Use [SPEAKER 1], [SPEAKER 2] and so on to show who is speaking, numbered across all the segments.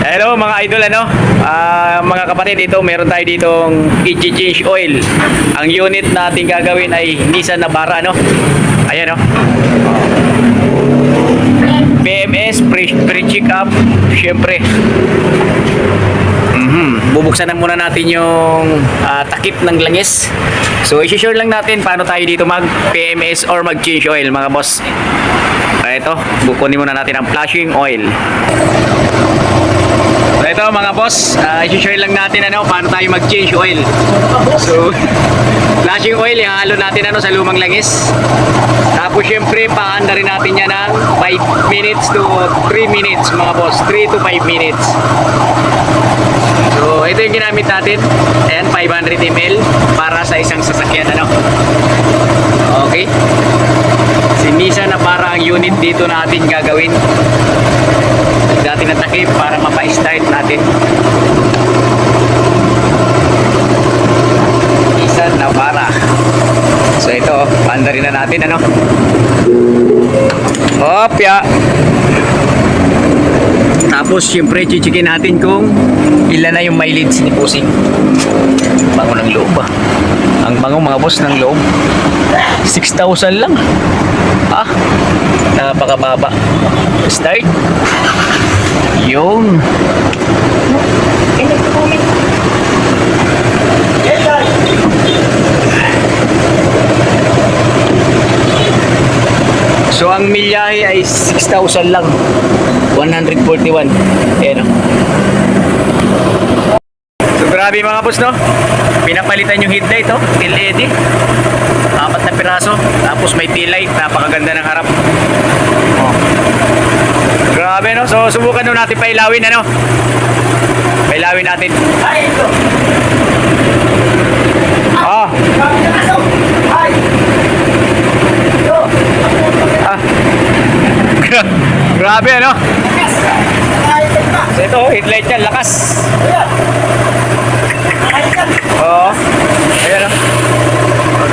[SPEAKER 1] Hello mga idol, mga kapatid, ito meron tayo ditong i-change oil. Ang unit natin gagawin ay Nissan Navara, ayan, PMS, pre-check up, syempre. Bubuksan na muna natin yung takip ng langis. So i-share lang natin paano tayo dito mag PMS or mag change oil, mga boss. Ito, bukunin muna natin ang flashing oil. So ito mga boss, i-share lang natin paano tayo mag change oil. So flashing oil, ihalo natin sa lumang langis. Tapos syempre paanda rin natin yan ng 5 minutes to 3 minutes, mga boss, 3 to 5 minutes. So ito yung ginamit natin. Ayan, 500 ml para sa isang sasakyan, Okay. Si Nissan Navara ang unit dito natin gagawin. Natin ang takip para mapa-start natin. Nissan Navara. So ito, panda rin na natin, Hopya. Tapos syempre chichikin natin kung ilan na yung mileage ni Pusing. Bango ng loob, Ang bango, mga boss, ng loob. 6,000 lang. Napakababa. Start. Yun. So ang milyahe ay 6,000 lang. 141. Ayan, So grabe mga boss, pinapalitan yung headlight, tail LED. 4 na piraso. Tapos may tail light. Napakaganda ng harap. Grabe, So subukan natin pailawin, Pailawin natin. Grabe, So ito, headlight yan, lakas. Oo. Ayan,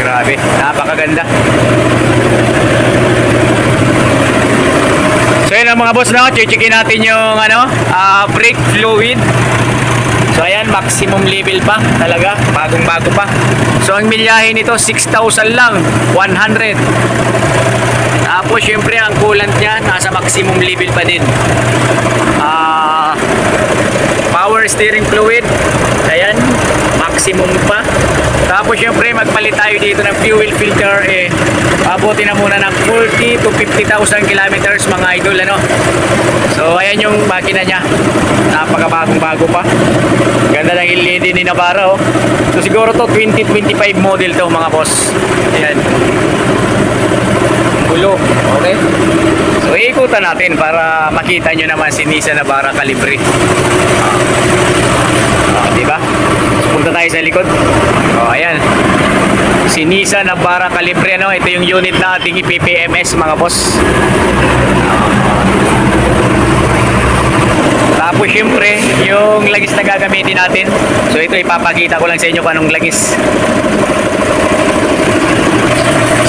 [SPEAKER 1] grabe, napakaganda. So yun mga boss, checkin natin yung brake fluid. So ayan, maximum level pa talaga, bagong bago pa. So ang milyahe nito 6,000 lang, 100. Tapos syempre ang coolant niya nasa maximum level pa din. Power steering fluid, ayan, maximum pa. Tapos syempre magpalit tayo dito ng fuel filter, abutin na muna ng 40 to 50,000 kilometers, mga idol, So ayan yung makina niya, napakabagong bago pa. Ganda ng LED ni Navara, So siguro to 2025 model to, mga boss. Ayan, gulo, okay. So iikutan natin para makita nyo naman si Nissan Navara Calibre. Diba? So, punta tayo sa likod. Ayan, si Nissan Navara Calibre, ito yung unit na ating ipPMS, mga boss. Tapos syempre yung lagis na gagamitin natin. So ito, ipapakita ko lang sa inyo kung anong lagis.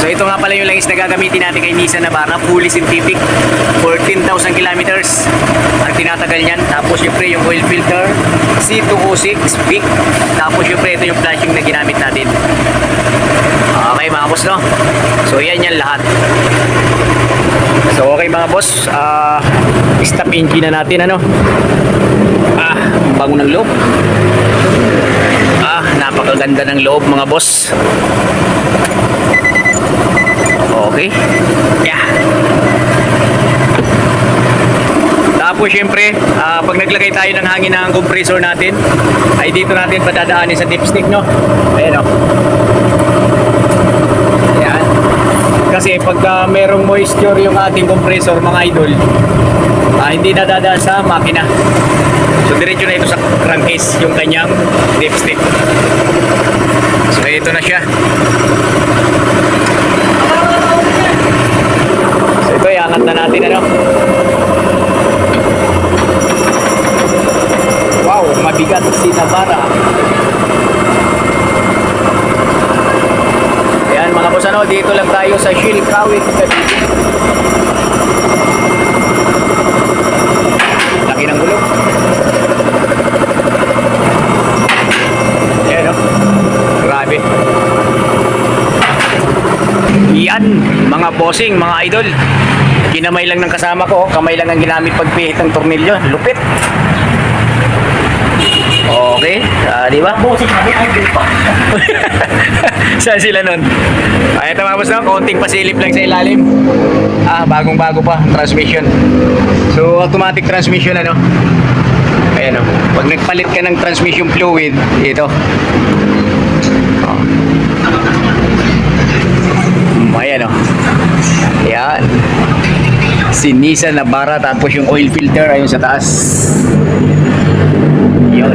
[SPEAKER 1] So ito nga pala yung langis na gagamitin natin kay Nissan Navara, fully synthetic, 14,000 kilometers ang tinatagal niyan. Tapos syempre yung oil filter C206 big. Tapos syempre ito yung flashing na ginamit natin. Okay mga boss, So yan lahat. So okay mga boss, stop engine na natin, bago ng loob. Napakaganda ng loob, mga boss. Okay. Yeah. Tapos syempre, pag naglagay tayo ng hangin ng compressor natin, ay dito natin padadaanin sa dipstick, Ayan, Ayan. Kasi pagka merong moisture yung ating compressor, mga idol, hindi nadadaan sa makina. So diretso na ito sa crankcase yung kanyang dipstick. So ito na siya. So ito, iangat na natin, Wow, mabigat si Navara. Ayan mga boss, dito lang tayo sa Shilkawit, Cavite. Laki ng gulong. bossing, mga idol. Kinamay lang ng kasama ko, kamay lang ang ginamit pagpihit ng tornilyo. Lupit. Okay, di ba?
[SPEAKER 2] Bossing namin, idol pa.
[SPEAKER 1] Saan sila nun? Ay, tapos na, konting pasilip lang sa ilalim. Bagong-bago pa, transmission. So, automatic transmission, ano? Ayan, o. Pag nagpalit ka ng transmission fluid, ito. Ayan, o. Ayan. Si Nissan Navara, tapos yung oil filter ayun sa taas. Yun.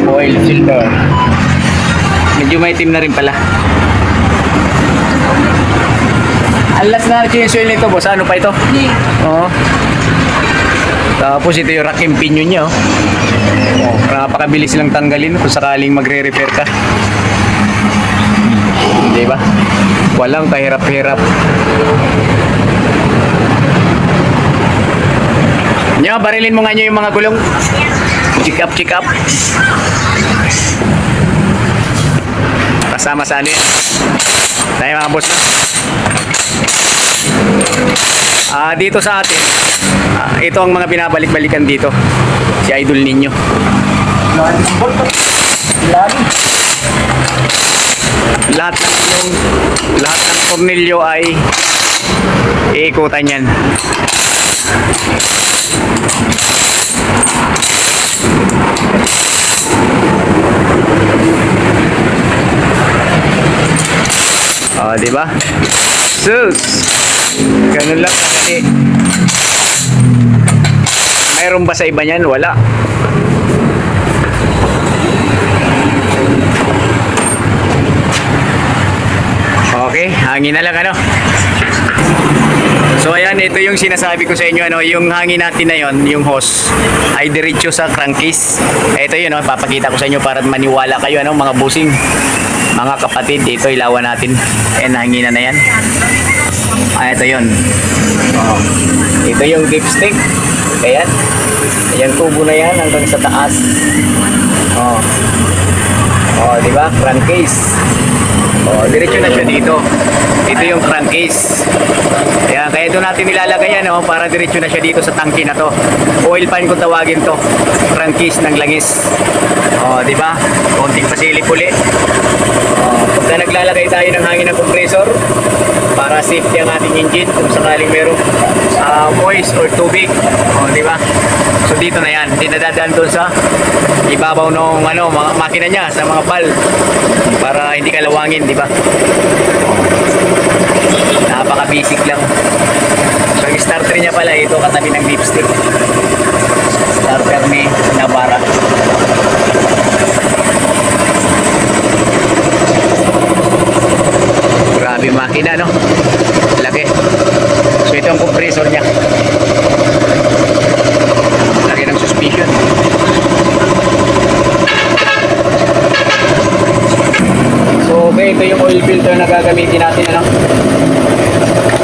[SPEAKER 1] Oil filter. Medyo may itim na rin pala. Alas na yung soil nito, boss. Ano pa ito? Oo. Tapos ito yung rack and pinion niya. Napakabilis lang tanggalin kung sakaling magre-repair ka. Di ba? Walang kahirap-hirap. Nyo, barilin mo nga nyo yung mga gulong. Check up, check up. Kasama sa ano yan. Tayo mga boss. Dito sa atin, ito ang mga binabalik-balikan dito. Si idol ninyo. Lahat ng tornilyo ay iikutan yan. Di ba? Sus! Ganun lang kasi. Mayroon ba sa iba niyan? Wala. Okay, hangin na lang ano. So ayan, ito yung sinasabi ko sa inyo, ano, yung hangin natin na yon, yung hose ay diretso sa crankcase. Ito yun, no, papakita ko sa inyo para maniwala kayo, ano, mga busing, mga kapatid. Ito ilawan natin. Ayan, hanginan na yan. Ito yun. Ito yung dipstick. Ayan. Ayan, tubo na yan hanggang sa taas. Di ba? Crankcase. Diretso na siya dito. Ito yung crankcase. Kaya doon natin nilalagay yan, para diretso na siya dito sa tangke na to. Oil pan kung tawagin to. Crankcase ng langis. Di ba? Konting pasilip uli. Pagka naglalagay tayo ng hangin ng compressor, para safety ang ating engine kung sakaling merong moist or tubig. Di ba? So dito na yan. Hindi nadadaan doon sa ibabaw ng mga makina niya, sa mga valve, para hindi kalawangin, di ba? Napaka-basic lang. So ang starter niya pala, ito katabi ng dipstick. Starter ni Navara. Grabe makina, no? Laki. So ito ang compressor niya. Laki ng suspension. So okay, ito yung oil filter na gagamitin natin, ano?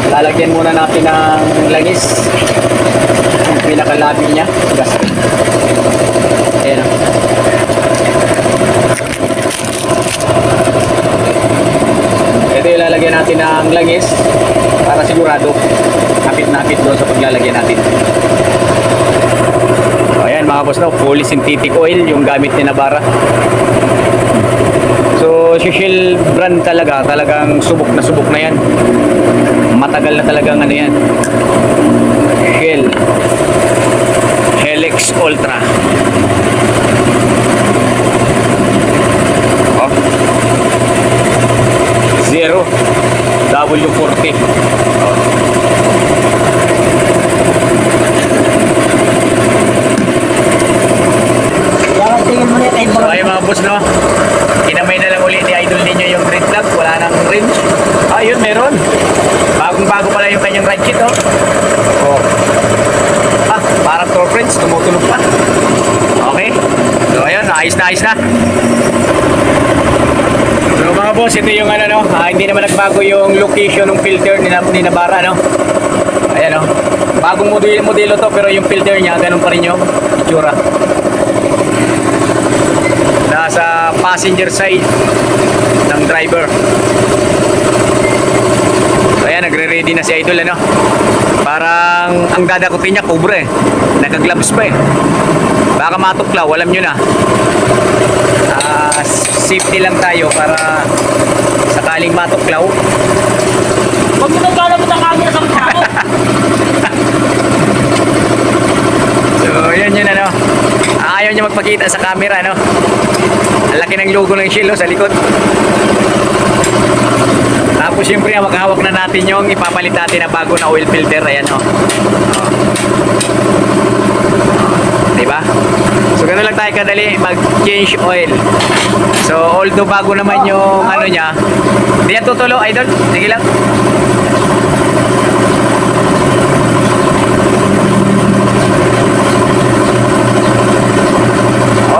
[SPEAKER 1] Lalagyan muna natin ng langis. Yung pinakalabi niya. Gas. Ayan. Ito yung lalagyan natin ng langis para sigurado napit-napit doon sa paglalagyan natin. So, ayan mga boss, fully synthetic oil yung gamit ni Navara. So Shell brand talagang subok na yan. Matagal na talagang ano yan. Shell Helix Ultra. Zero W40. So ay mga boss, no, kinamay na lang ulit ni idol ninyo yung red flag. Wala nang wrench. Yun, meron. Bagong-bago pala yung kanyang ratchet, parang torque wrench, tumutunog pa. Okay, so ayun, ayos na. So mga boss, ito yung hindi naman nagbago yung location ng filter ni Navara, no. Ayan, bagong modelo to, pero yung filter niya ganun pa rin yung itsura. Nasa passenger side ng driver. So ayan, nagre-ready na si Idol, ano. Parang ang dadakutin niya, Cobra eh. Naka-gloves pa eh. Baka matuklaw, alam nyo na. Safety lang tayo para sakaling matuklaw.
[SPEAKER 2] Huwag mo nang lalabot ang camera sa mukha ko.
[SPEAKER 1] So yun yun, ano. Ayaw niya magpakita sa camera, no. Ang laki ng logo ng Shell, oh, sa likod. Tapos siyempre hawak na natin yung ipapalit natin na bago na oil filter. Ayan, oh. Diba? So gano'n lang tayo kadali mag-change oil. So although bago naman yung ano niya, hindi yan tutulo, Idol. Sige lang.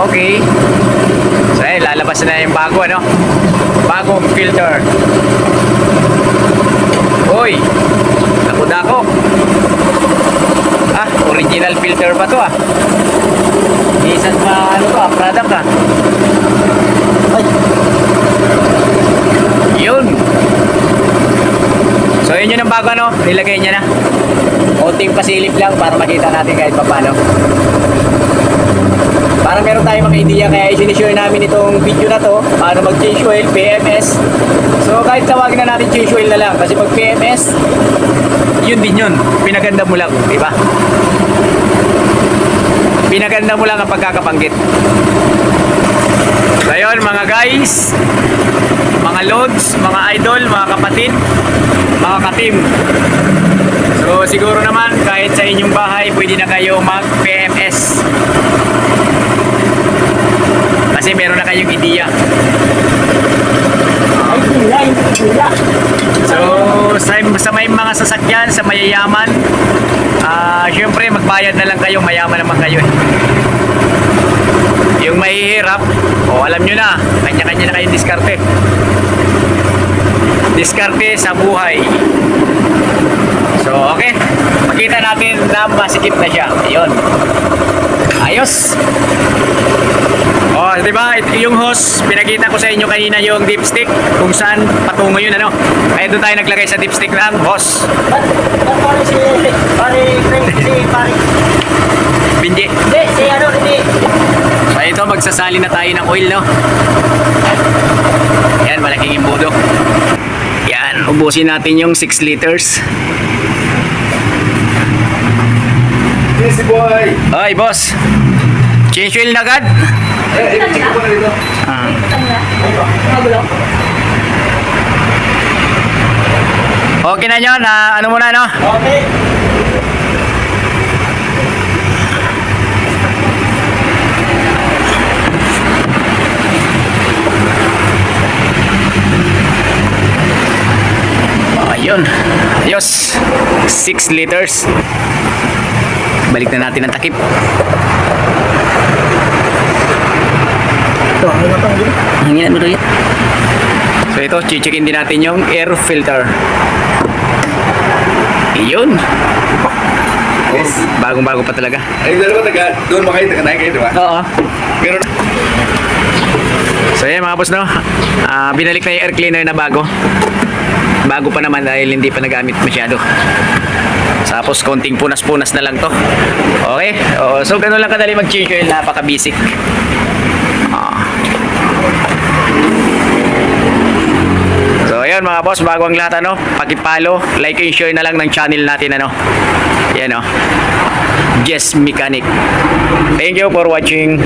[SPEAKER 1] Okay. So ayun, lalabas na yung bago, ano? Bagong filter. Uy! Dako-dako. Original filter pa to, ah. Nissan pa, ano to, product, ah. Ay. Yun. So yun yun ang bago, ano, nilagay niya na. Konting pasilip lang para makita natin kahit pa paano. Para meron tayong mga idea, kaya isinishare namin itong video na to, paano mag-change oil, PMS. So kahit tawagin na natin change oil na lang, kasi pag PMS, yun din yun, pinaganda mo lang, di ba? Pinaganda mo lang ang pagkakabanggit. So yun, mga guys, mga lods, mga idol, mga kapatid, mga katim. So siguro naman kahit sa inyong bahay pwede na kayo mag-PMS. Kasi meron na kayong ideya.
[SPEAKER 2] Ay, hila.
[SPEAKER 1] So sa may mga sasakyan, sa mayayaman, syempre magbayad na lang kayo, mayaman naman kayo eh. Yung mahihirap, alam nyo na, kanya-kanya na kayong diskarte. Diskarte sa buhay. So okay, makita natin na masikip na siya. Ayun. Ayos. Di ba? Yung hose, pinakita ko sa inyo kanina yung dipstick kung saan patungo yun, ano. Kaya doon tayo naglagay sa dipstick ng hose.
[SPEAKER 2] Pare si pare.
[SPEAKER 1] Binji.
[SPEAKER 2] Hindi, hindi.
[SPEAKER 1] So ito, magsasali na tayo ng oil, no. Yan, malaking imbudo. Yan, ubusin natin yung 6 liters.
[SPEAKER 3] Yes, boy!
[SPEAKER 1] Hoy, boss. Change oil na agad.
[SPEAKER 3] Check ko na dito.
[SPEAKER 1] Okay na nyo, ano muna, no?
[SPEAKER 2] Okay.
[SPEAKER 1] Ayun. Ayos. 6 liters. Balik na natin ang takip.
[SPEAKER 2] Ito, ang matang dito.
[SPEAKER 1] Hangin mo rin. So ito, checkin din natin yung air filter. Iyon.
[SPEAKER 3] Yes.
[SPEAKER 1] Bagong-bago pa talaga.
[SPEAKER 3] Ay, dalawa doon ba kayo? Taga-nahin kayo, di ba?
[SPEAKER 1] Oo.
[SPEAKER 3] Pero,
[SPEAKER 1] So yan mga boss, no? Binalik na yung air cleaner na bago. Bago pa naman dahil hindi pa nagamit masyado. Tapos konting punas-punas na lang to. Okay? So ganun lang kadali mag-change oil, napaka-basic. So ayun mga boss, bago ang lahat, ano, paki-follow, like and share na lang ng channel natin, ano. Yan, oh. Jess Mechanic. Thank you for watching.